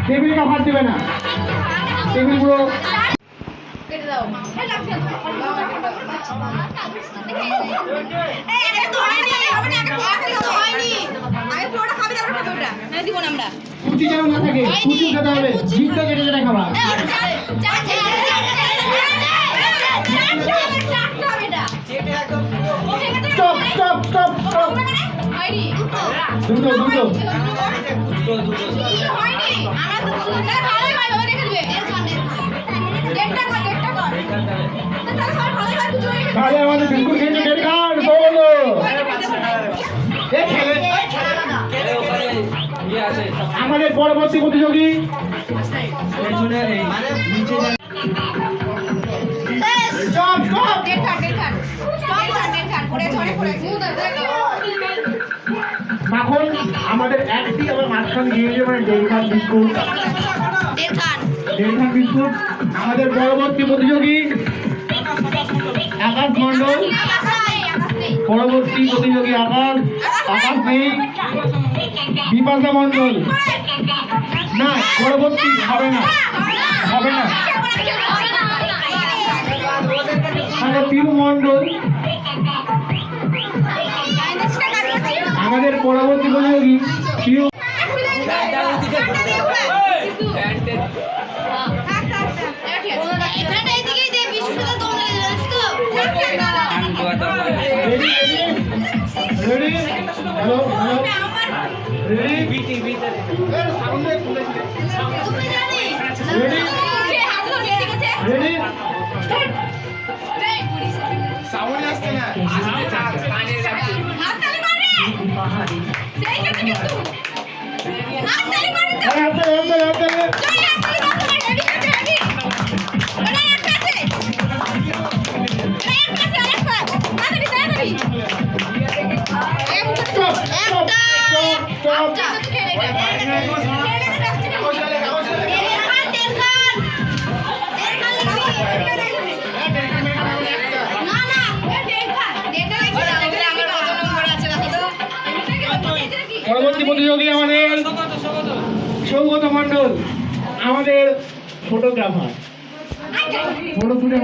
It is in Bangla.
টেবিল কাভার দেবে না, টেবিল পুরো কুচি যেন না থাকে, কুচি খেতে হবে, জিভটা কেটে কেটে খাবা। স্টপ স্টপ স্টপ স্টপ, দুটো দুটো তাহলে আমাদের বিস্কুট খেয়ে ডেট কার্ড বলো। আমাদের পরবর্তী প্রতিযোগী এখন আমাদের একটি আবার মাঝখান দিয়ে মানে ডেলখান বিস্কুট, ডেলখান বিস্কুট। আমাদের পরবর্তী প্রতিযোগী আকাশ মন্ডল, পরবর্তী প্রতিযোগী আকাশ, আকাশ নেই, বিপাশা মন্ডল না, পরবর্তী হবে না, হবে না, পিউ মন্ডল। আমাদের পরবর্তী প্রতিযোগী Piu. Ready, hello hello, ready, ready, sound আসছে না, হাততালি মারে, সেই কাছে কিন্তু হাততালি মারে, হাততালি হাততালি হাততালি, জোরে হাততালি দাও, রেডি রেডি রেডি, ওরা এক কাছে, এক পাশ, তাড়াতাড়ি তাড়াতাড়ি, পরবর্তী প্রতিযোগী আমাদের সৌগত মন্ডল, আমাদের ফটোগ্রাফার, ফটো তুলে